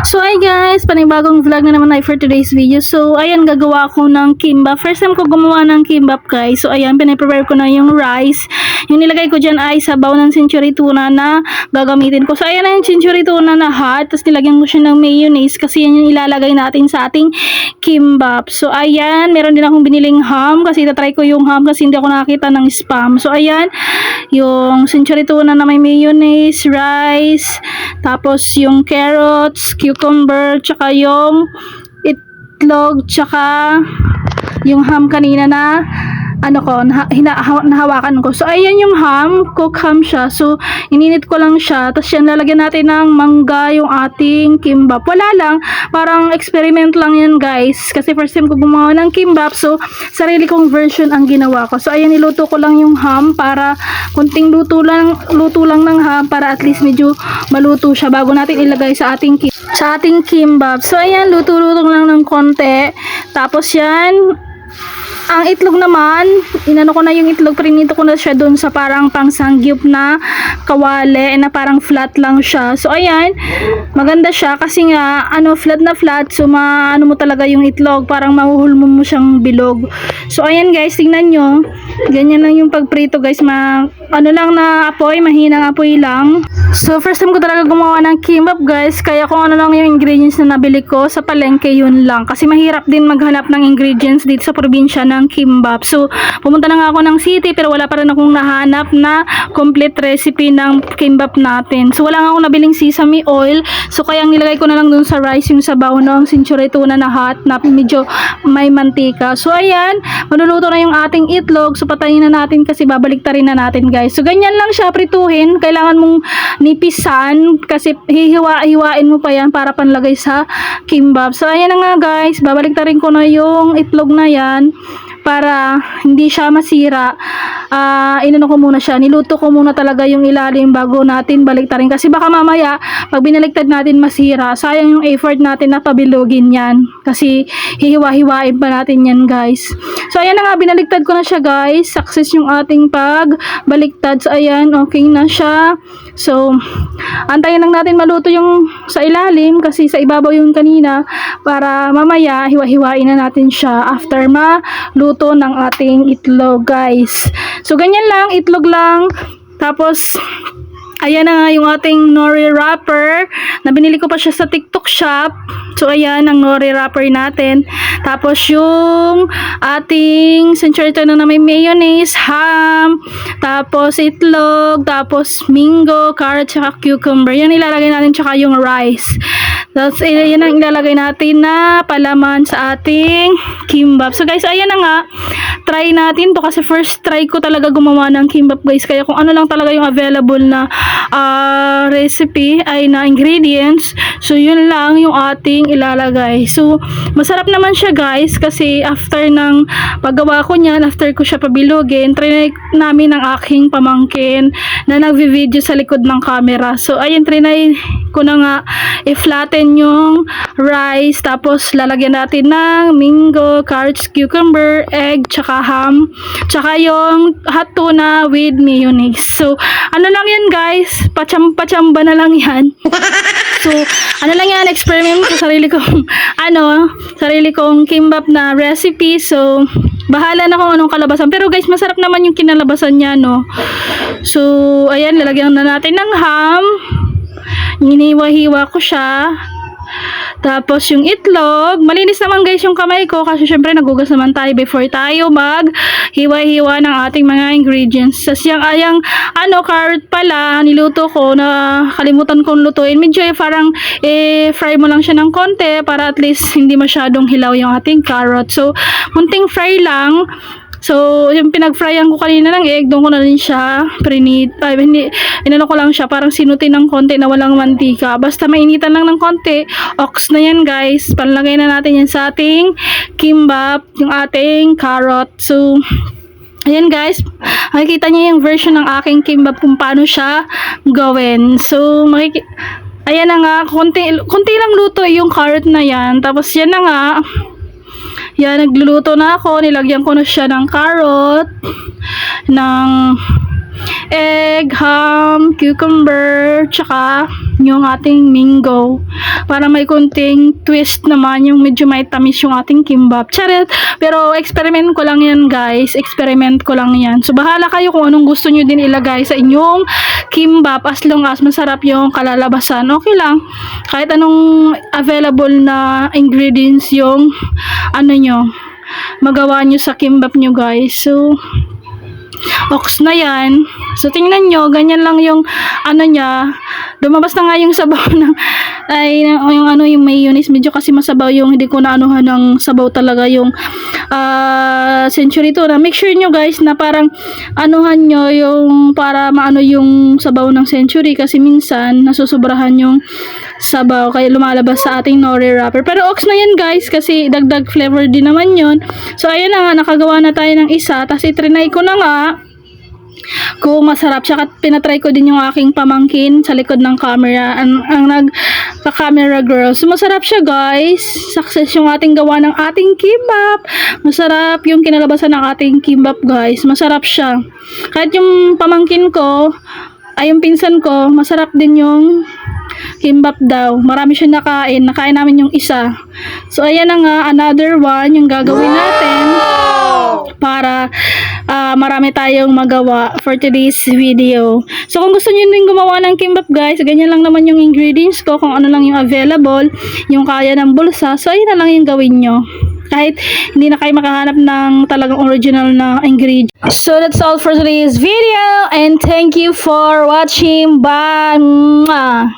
So hi guys, panibagong vlog na naman tayo for today's video. So ayan, gagawa ako ng kimbap. First time ko gumawa ng kimbap guys. So ayan, pinaprepare ko na yung rice. Yung nilagay ko dyan ay sabaw ng century tuna na gagamitin ko. So ayan na yung century tuna na hot. Tapos nilagyan ko siya ng mayonnaise kasi yan yung ilalagay natin sa ating kimbap. So ayan, meron din akong biniling ham kasi itatry ko yung ham kasi hindi ako nakakita ng spam. So ayan, yung century tuna na may mayonnaise, rice, tapos yung carrots, cucumber, tsaka yung itlog, tsaka yung ham kanina na nahawakan ko. So ayan yung ham, cook ham siya. So ininit ko lang siya. Tapos yan, lalagyan natin ng mangga yung ating kimbap. Wala lang, parang experiment lang yan guys. Kasi first time ko gumawa ng kimbap. So sarili kong version ang ginawa ko. So ayan, niluto ko lang yung ham para kunting luto lang ng ham para at least medyo maluto siya bago natin ilagay sa ating kimbap. So ayan, luto-luto lang ng konti. Tapos yan, ang itlog naman, inano ko na yung itlog, prinito ko na siya doon sa parang pangsangyup na kawali na parang flat lang siya. So ayan, maganda siya kasi nga flat na flat, so maano mo talaga yung itlog, parang mahuhulmo mo siyang bilog. So ayan guys, tingnan nyo, ganyan lang yung pagprito guys, lang na apoy, mahinang apoy lang. So first time ko talaga gumawa ng kimbap guys, kaya kung ano lang yung ingredients na nabili ko sa palengke, yun lang. Kasi mahirap din maghanap ng ingredients dito sa probinsya ng kimbap. So pumunta na nga ako ng city pero wala pa rin akong nahanap na complete recipe ng kimbap natin. So wala nga akong nabiling sesame oil, so kaya nilagay ko na lang dun sa rice yung sabaw ng century tuna na hot na medyo may mantika. So ayan, maluluto na yung ating itlog, so patayin na natin kasi babaliktarin na natin guys. So ganyan lang siya prituhin, kailangan mong nipisan kasi hihiwain mo pa yan para panlagay sa kimbap. So ayan na nga guys, babaliktarin ko na yung itlog na yan para hindi siya masira. Inano ko muna siya, niluto ko muna talaga yung ilalim bago natin baliktarin kasi baka mamaya pag binaliktad natin masira, sayang yung effort natin na pabilugin yan kasi hihiwa-hiwain pa natin yan guys. So ayan na nga, binaliktad ko na siya guys, success yung ating pagbaliktad. So ayan, okay na siya. So antayin lang natin maluto yung sa ilalim kasi sa ibabaw yung kanina para mamaya hiwa-hiwain na natin siya after maluto ng ating itlog guys. So ganyan lang, itlog lang. Tapos ayan na nga yung ating nori wrapper na binili ko pa siya sa TikTok shop. So ayan ang nori wrapper natin. Tapos yung ating century tuna na may mayonnaise, ham, tapos itlog, tapos mango, carrot, tsaka cucumber. Yan ilalagay natin, tsaka yung rice. Tapos yan ang ilalagay natin na palaman sa ating kimbap. So guys, ayan na nga, try natin to kasi first try ko talaga gumawa ng kimbap guys. Kaya kung ano lang talaga yung available na recipe ay na ingredients, so yun lang yung ating ilalagay. So masarap naman siya guys kasi after ng paggawa ko niyan, after ko siya pabilugin, trinay namin ng aking pamangkin na nagvi-video sa likod ng camera. So ayun, trinay ko na nga i-flatten yung rice, tapos lalagyan natin ng mango, carrots, cucumber, egg, tsaka ham, tsaka yung hot tuna with mayonnaise. So ano lang yan guys, pachamba na lang yan. So ano lang yan, experiment ko sarili kong kimbap na recipe. So bahala na kung anong kalabasan, pero guys masarap naman yung kinalabasan niya, no. So ayan, lalagyan na natin ng ham, hiniwa-hiwa ko siya. Tapos yung itlog, malinis naman guys yung kamay ko kasi syempre nagugas naman tayo before tayo mag-hiwa-hiwa ng ating mga ingredients. Tapos yung carrot pala, niluto ko na kalimutan kong lutuin. Medyo parang fry mo lang siya ng konti para at least hindi masyadong hilaw yung ating carrot. So munting fry lang. So, yung pinag-fryan ko kanina ng egg, doon ko na rin siya inano ko lang siya, parang sinutin ng konti na walang mantika. Basta mainitan lang ng konti, ox na yan guys. Panlagay na natin yan sa ating kimbap, yung ating carrot. So, ayan guys, makikita niyo yung version ng aking kimbap kung paano siya gawin. So, ayan na nga, konti lang luto yung carrot na yan. Tapos yan na nga, yan, nagluluto na ako, nilagyan ko na siya ng carrot, ng egg, ham, cucumber, tsaka yung ating mango. Para may konting twist naman, yung medyo may tamis yung ating kimbap. Charet! Pero experiment ko lang yan guys. Experiment ko lang yan. So bahala kayo kung anong gusto nyo din ilagay sa inyong kimbap as long as masarap yung kalalabasan. Okay lang. Kahit anong available na ingredients yung ano nyo, magawa nyo sa kimbap nyo guys. So ox na yan. So, tingnan nyo, ganyan lang yung, ano niya, lumabas na nga yung sabaw ng, yung ano, yung mayonnaise, medyo kasi masabaw yung, hindi ko na anuhan ng sabaw talaga yung, century to na. Make sure nyo guys na parang, anuhan nyo yung, para maano yung sabaw ng century, kasi minsan, nasusobrahan yung sabaw, kaya lumalabas sa ating nori wrapper. Pero ox na yan guys, kasi dagdag flavor din naman yun. So, ayan na nga, nakagawa na tayo ng isa, tapos itrinay ko na nga, kung masarap siya. Pinatry ko din yung aking pamangkin sa likod ng camera, ang nagka-camera girl. So masarap siya guys. Success yung ating gawa ng ating kimbap. Masarap yung kinalabasan ng ating kimbap guys. Masarap siya. Kahit yung pamangkin ko, ay yung pinsan ko, masarap din yung kimbap daw. Marami siya nakain. Nakain namin yung isa. So ayan na nga, another one yung gagawin natin para marami tayong magawa for today's video. So kung gusto niyo din gumawa ng kimbap guys, ganyan lang naman yung ingredients ko, kung ano lang yung available, yung kaya ng bulsa. So ayun na lang yung gawin nyo. Kahit hindi na kayo makahanap ng talagang original na ingredients. So that's all for today's video and thank you for watching. Bye! Mwah!